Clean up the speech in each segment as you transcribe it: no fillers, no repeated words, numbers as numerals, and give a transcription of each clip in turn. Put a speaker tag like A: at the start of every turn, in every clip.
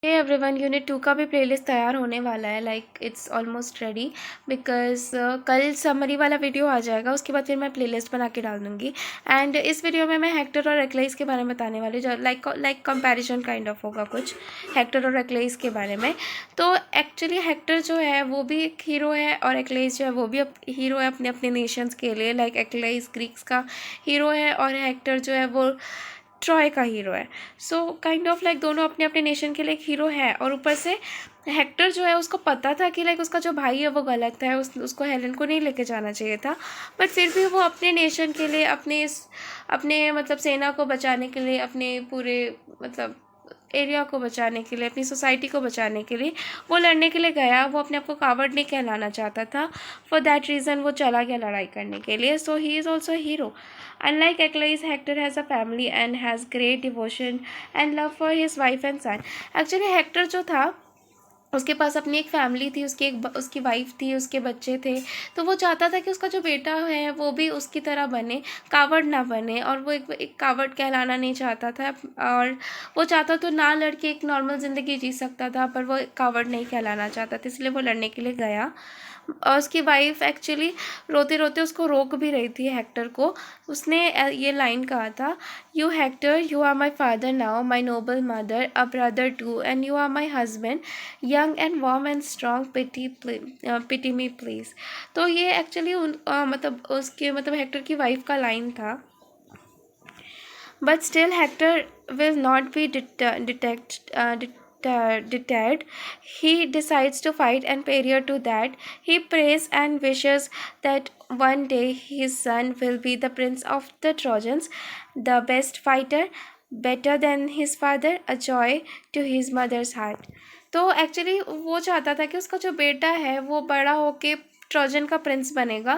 A: Hey everyone, unit 2 का भी playlist तैयार होने वाला है। Like it's almost ready because कल समरी वाला वीडियो आ जाएगा। उसके बाद फिर मैं प्लेलिस्ट बना के डाल दूँगी। एंड इस वीडियो में मैं हेक्टर और एक्लेइस के बारे में बताने वाली जो लाइक कंपैरिजन काइंड ऑफ होगा कुछ हेक्टर और एक्लेइस के बारे में। तो एक्चुअली हेक्टर जो है वो भी एक हीरो है और एक्लेइस जो है वो भी हीरो है अपने अपने नेशंस के लिए। लाइक एक्लेइस ग्रीक्स का हीरो है और हेक्टर जो है वो ट्रॉय का हीरो है। सो काइंड ऑफ लाइक दोनों अपने अपने नेशन के लिए एक हीरो है। और ऊपर से हेक्टर जो है उसको पता था कि लाइक उसका जो भाई है वो गलत है, उसको हेलेन को नहीं लेके जाना चाहिए था। बट फिर भी वो अपने नेशन के लिए अपने मतलब सेना को बचाने के लिए, अपने पूरे मतलब एरिया को बचाने के लिए, अपनी सोसाइटी को बचाने के लिए वो लड़ने के लिए गया। वो अपने आप को कावर्ड नहीं कहलाना चाहता था। फॉर दैट रीज़न वो चला गया लड़ाई करने के लिए। So he is also hero. Unlike Achilles, Hector has a family and has great devotion and love for his wife and son. Actually, Hector जो था उसके पास अपनी एक फैमिली थी, उसकी वाइफ थी, उसके बच्चे थे। तो वो चाहता था कि उसका जो बेटा है वो भी उसकी तरह बने, कावर्ड ना बने। और वो एक कावर्ड कहलाना नहीं चाहता था। और वो चाहता तो ना लड़के एक नॉर्मल ज़िंदगी जी सकता था, पर वो कावर्ड नहीं कहलाना चाहता था, इसलिए वो लड़ने के लिए गया। और उसकी वाइफ एक्चुअली रोते रोते उसको रोक भी रही थी हेक्टर को। उसने ये लाइन कहा था, you Hector, you are my father now, my noble mother, a brother too, and you are my husband, young and warm and strong, pity me please. तो ये एक्चुअली मतलब उसके मतलब हेक्टर की वाइफ का लाइन था। But still, Hector will not be deterred. He decides to fight, and prior to that, he prays and wishes that one day his son will be the prince of the Trojans, the best fighter, better than his father, a joy to his mother's heart. तो actually वो चाहता था कि उसका जो बेटा है वो बड़ा होके ट्रोजन का प्रिंस बनेगा।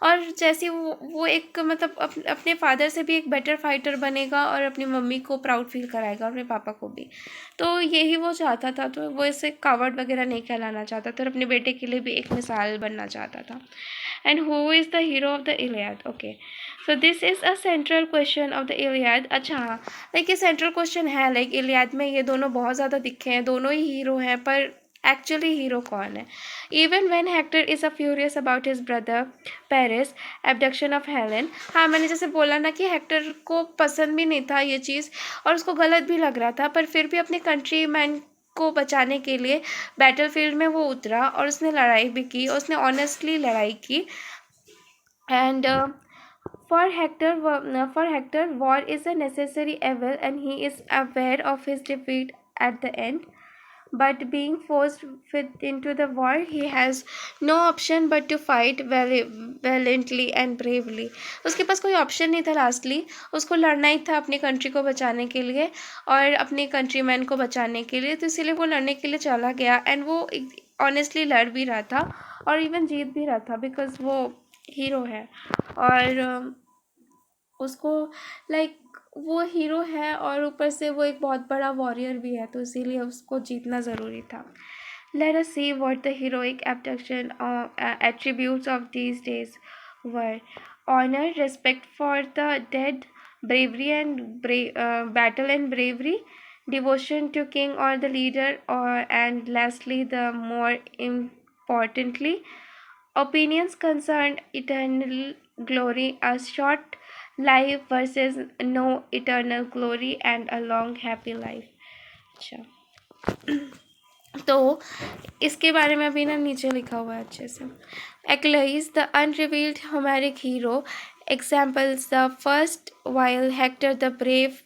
A: और जैसे वो एक मतलब अपने फादर से भी एक बेटर फाइटर बनेगा और अपनी मम्मी को प्राउड फील कराएगा, अपने पापा को भी। तो यही वो चाहता था। तो वो ऐसे कावर्ड वगैरह नहीं कहलाना चाहता था और अपने बेटे के लिए भी एक मिसाल बनना चाहता था। And who is the hero of the Iliad? Okay, so this is a central question of the Iliad. अच्छा हाँ, लाइक ये सेंट्रल क्वेश्चन है। लाइक इलियाद में ये दोनों बहुत ज़्यादा दिखे हैं, दोनों ही हीरो हैं, पर एक्चुअली हीरो कौन है? Even when Hector is a furious about his brother Paris abduction of Helen. हाँ, मैंने जैसे बोला ना कि हेक्टर को पसंद भी नहीं था ये चीज़ और उसको गलत भी लग रहा था, पर फिर भी अपने कंट्री मैन को बचाने के लिए बैटल फील्ड में वो उतरा और उसने लड़ाई भी की और उसने ऑनेस्टली लड़ाई की। And for Hector, war is a necessary evil, and he is aware of his defeat at the end. But being forced into the war, he has no option but to fight valiantly and bravely. उसके पास कोई option नहीं था। Lastly उसको लड़ना ही था अपनी country को बचाने के लिए और अपने कंट्रीमैन को बचाने के लिए। तो इसीलिए वो लड़ने के लिए चला गया एंड वो ऑनेस्टली लड़ भी रहा था और इवन जीत भी रहा था बिकॉज वो हीरो है। और उसको लाइक वो हीरो है और ऊपर से वो एक बहुत बड़ा वॉरियर भी है, तो इसीलिए उसको जीतना ज़रूरी था। Let us see what the heroic abduction attributes of these days were. Honor, respect for the dead, bravery and battle and bravery, devotion to king or the leader, and lastly, the more importantly, opinions concerned eternal glory, a short life versus no eternal glory, and a long happy life. अच्छा, तो इसके बारे में अभी ना नीचे लिखा हुआ है अच्छे से। Achilles, the unrevealed Homeric hero, examples the first, while Hector, the brave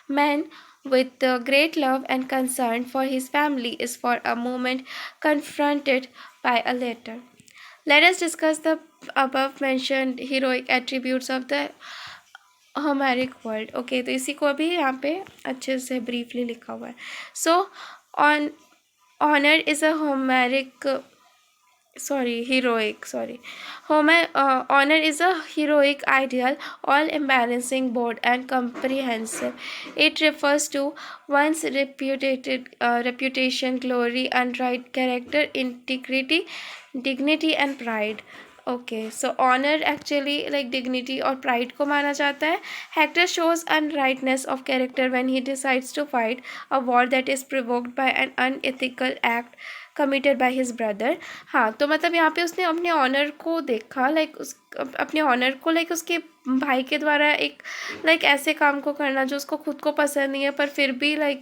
A: man with great love and concern for his family, is for a moment confronted by a letter. Let us discuss the above mentioned heroic attributes of the Homeric world. Okay, तो इसी को अभी यहाँ पे अच्छे से briefly लिखा हुआ है। So on honor is a honor is a heroic ideal, all embarrassing, bold, and comprehensive. It refers to one's reputation, glory, and right character, integrity, dignity, and pride. Okay, so honour actually like dignity और pride को माना जाता है. Hector shows uprightness of character when he decides to fight a war that is provoked by an unethical act committed by his brother. हाँ, तो मतलब यहाँ पे उसने अपने ऑनर को देखा, लाइक उस अपने ऑनर को लाइक उसके भाई के द्वारा एक लाइक ऐसे काम को करना जो उसको खुद को पसंद नहीं है, पर फिर भी लाइक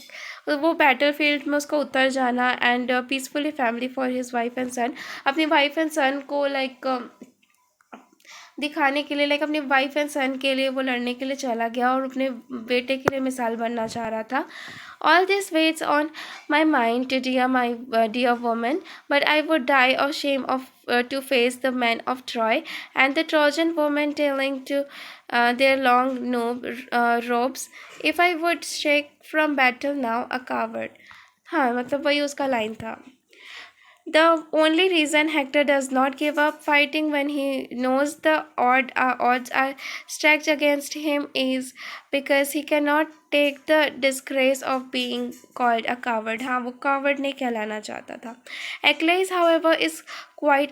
A: वो बैटल फील्ड में उसका उतर जाना and peacefully family for his wife and son. अपनी वाइफ एंड सन को लाइक दिखाने के लिए, लाइक अपनी वाइफ एंड सन के लिए वो लड़ने के लिए चला गया और अपने बेटे के लिए मिसाल बनना चाह रहा था. All this weighs on my mind too dear my dear woman, but I would die of shame of to face the men of Troy and the Trojan women telling to their long robes, if I would shake from battle now a coward. हाँ, मतलब वही उसका line था. The only reason Hector does not give up fighting when he knows the odds are stacked against him is because he cannot take the disgrace of being called a coward. हाँ, वो coward नहीं कहलाना चाहता था. Achilles, however, is quite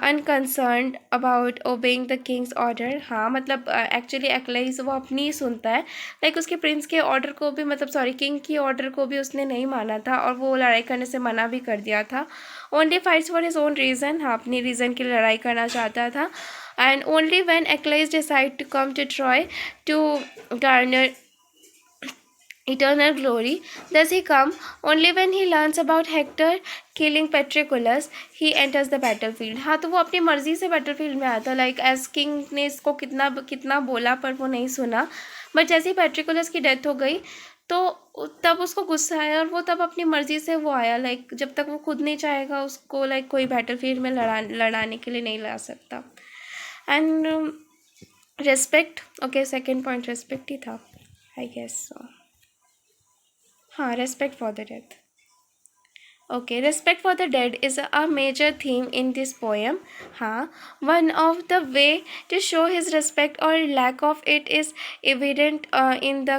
A: unconcerned about obeying the king's order. हाँ, मतलब actually Achilles वो अपनी ही सुनता है, लाइक उसके प्रिंस के ऑर्डर को भी, मतलब सॉरी किंग की ऑर्डर को भी उसने नहीं माना था और वो लड़ाई करने से मना भी कर दिया था. Only fights for his own reason. हाँ, अपनी रीज़न की लड़ाई करना चाहता था. And only when Achilles decide to come to Troy to garner eternal glory does he come. Only when he learns about Hector killing Patroclus he enters the battlefield. हाँ, तो वो अपनी मर्जी से battlefield में आया था, लाइक एज किंग ने इसको कितना कितना बोला पर वो नहीं सुना. बट जैसे ही Patroclus की डेथ हो गई तो तब उसको गुस्सा आया और वो तब अपनी मर्जी से वो आया, लाइक जब तक वो खुद नहीं चाहेगा उसको लाइक कोई battlefield में लड़ाने के लिए नहीं ला सकता. And respect, okay, second point respect ही था, आई गेस सो. हाँ, respect for the dead. Okay, respect for the dead is a major theme in this poem. हाँ, one of the way to show his respect or lack of it is evident in the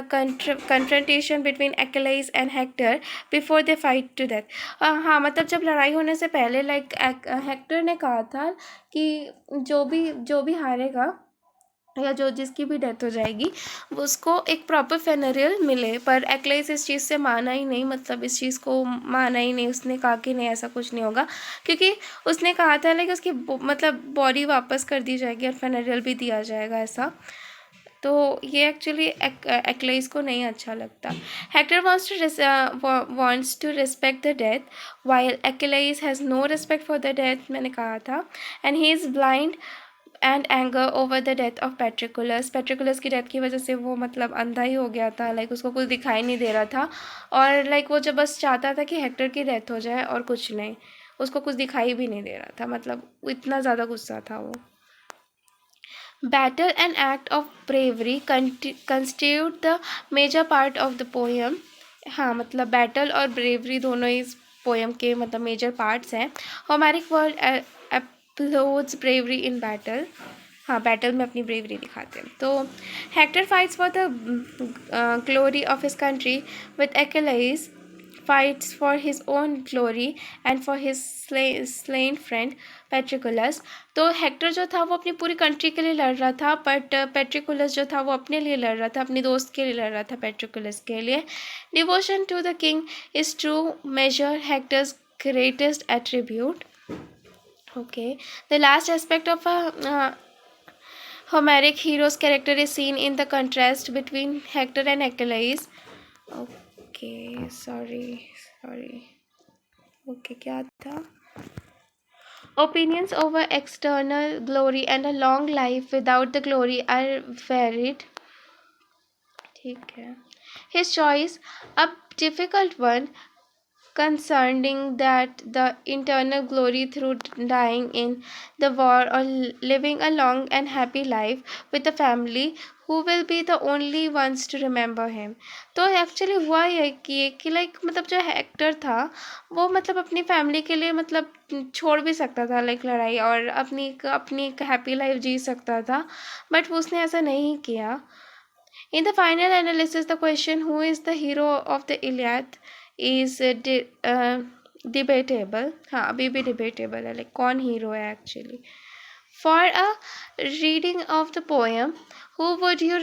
A: confrontation between Achilles and Hector before they fight to death. हाँ, मतलब जब लड़ाई होने से पहले like Hector ने कहा था कि जो भी हारेगा या जो जिसकी भी डेथ हो जाएगी वो उसको एक प्रॉपर फेनरियल मिले, पर एक्लेस इस चीज़ से माना ही नहीं, मतलब इस चीज़ को माना ही नहीं. उसने कहा कि नहीं, ऐसा कुछ नहीं होगा, क्योंकि उसने कहा था लाइक उसकी मतलब बॉडी वापस कर दी जाएगी और फेनरियल भी दिया जाएगा ऐसा. तो ये एक्चुअली एक्लेस को नहीं अच्छा लगता. Hector wants to respect the death while Achilles has no respect for the death, मैंने कहा था, and he is blind and anger over the death of Patroclus की डेथ की वजह से वो मतलब अंधा ही हो गया था, लाइक उसको कुछ दिखाई नहीं दे रहा था और लाइक वो जब बस चाहता था कि हेक्टर की डेथ हो जाए और कुछ नहीं, उसको कुछ दिखाई भी नहीं दे रहा था, मतलब इतना ज़्यादा गुस्सा था वो. Battle and act of bravery constitute the major part of the poem. हाँ, मतलब बैटल और ब्रेवरी दोनों इस पोएम के मतलब मेजर पार्ट्स हैं. Homeric world upholds bravery in battle. हाँ, बैटल में अपनी ब्रेवरी दिखाते हैं. तो Hector fights for the glory of his country with Achilles fights for his own glory and for his slain friend Patroclus. तो Hector जो था वो अपनी पूरी कंट्री के लिए लड़ रहा था, बट पेट्रिकुलस जो था वो अपने लिए लड़ रहा था, अपनी दोस्त के लिए लड़ रहा था, पेट्रिकुलस के लिए. Devotion to the king is true major Hector's greatest attribute. Okay, the last aspect of a Homeric hero's character is seen in the contrast between Hector and Achilles. Okay, sorry. Okay, क्या था? Opinions over external glory and a long life without the glory are varied. ठीक है. His choice, a difficult one, concerning that the internal glory through dying in the war or living a long and happy life with the family who will be the only ones to remember him. तो actually हुआ ये कि like मतलब जो Hector था वो मतलब अपनी फैमिली के लिए मतलब छोड़ भी सकता था लाइक लड़ाई और अपनी एक हैप्पी लाइफ जी सकता था, बट उसने ऐसा नहीं किया. In the final analysis, the question who is the hero of the Iliad is debatable, हाँ अभी भी डिबेटेबल है, लाइक कौन हीरो है actually. For a reading of the poem, who would you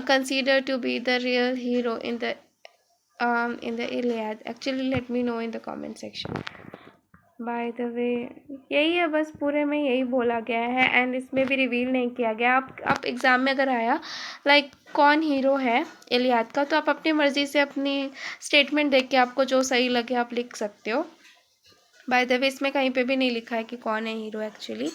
A: consider to be the real hero in the Iliad? Actually let me know in the comment section. By the way यही है, बस पूरे में यही बोला गया है एंड इसमें भी रिवील नहीं किया गया. आप एग्ज़ाम में अगर आया लाइक कौन हीरो है इलियाद का, तो आप अपनी मर्ज़ी से अपनी स्टेटमेंट देख के आपको जो सही लगे आप लिख सकते हो. बाय द वे इसमें कहीं पे भी नहीं लिखा है कि कौन है हीरो एक्चुअली,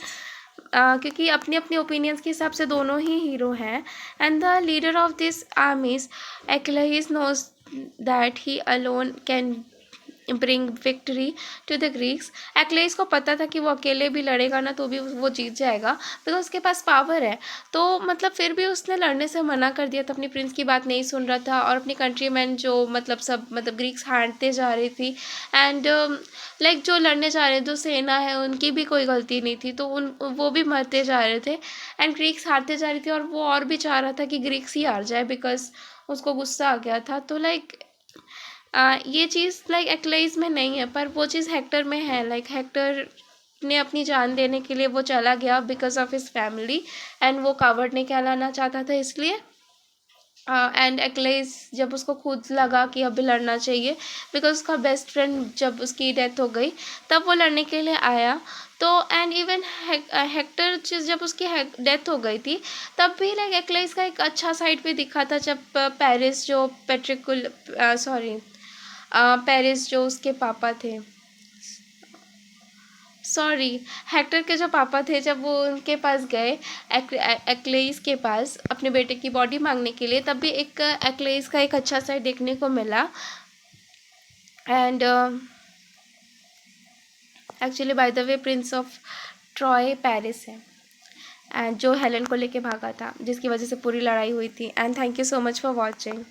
A: क्योंकि अपनी अपनी ओपिनियंस के हिसाब से दोनों ही हीरो हैं. And the leader of this armies Achilles knows that he alone can bring victory to the Greeks. Achilles को पता था कि वो अकेले भी लड़ेगा ना तो भी वो जीत जाएगा बिकॉज उसके पास पावर है. तो मतलब फिर भी उसने लड़ने से मना कर दिया था, अपनी प्रिंस की बात नहीं सुन रहा था और अपनी कंट्री मैन जो मतलब सब मतलब ग्रीक्स हारते जा रही थी. एंड लाइक जो लड़ने जा रहे जो सेना है उनकी भी कोई गलती नहीं थी, तो वो भी मरते जा रहे थे एंड ग्रीक्स हारते जा रही थी और वो और भी चाह रहा था कि ग्रीक्स ही हार जाए बिकॉज उसको गुस्सा आ गया था. तो लाइक ये चीज़ लाइक एक्लेइस में नहीं है पर वो चीज़ हेक्टर में है. लाइक हेक्टर ने अपनी जान देने के लिए वो चला गया because of his family and वो कावर्ड नहीं कहलाना चाहता था इसलिए. एंड एक्लेइस जब उसको खुद लगा कि अभी लड़ना चाहिए बिकॉज उसका बेस्ट फ्रेंड जब उसकी डेथ हो गई तब वो लड़ने के लिए आया. तो एंड इवन हेक्टर जब उसकी डेथ हो गई थी तब भी लाइक एक्लेइस का एक अच्छा साइड भी दिखा था जब पेरिस जो पेट्रिकुल सॉरी पेरिस जो उसके पापा थे, सॉरी हेक्टर के जो पापा थे जब वो उनके पास गए एक्लेइस के पास अपने बेटे की बॉडी मांगने के लिए तब भी एक एक्लेइस का एक अच्छा साइड देखने को मिला. And actually by the way Prince of Troy Paris है एंड जो हेलन को लेके भागा था जिसकी वजह से पूरी लड़ाई हुई थी. And thank you so much for watching.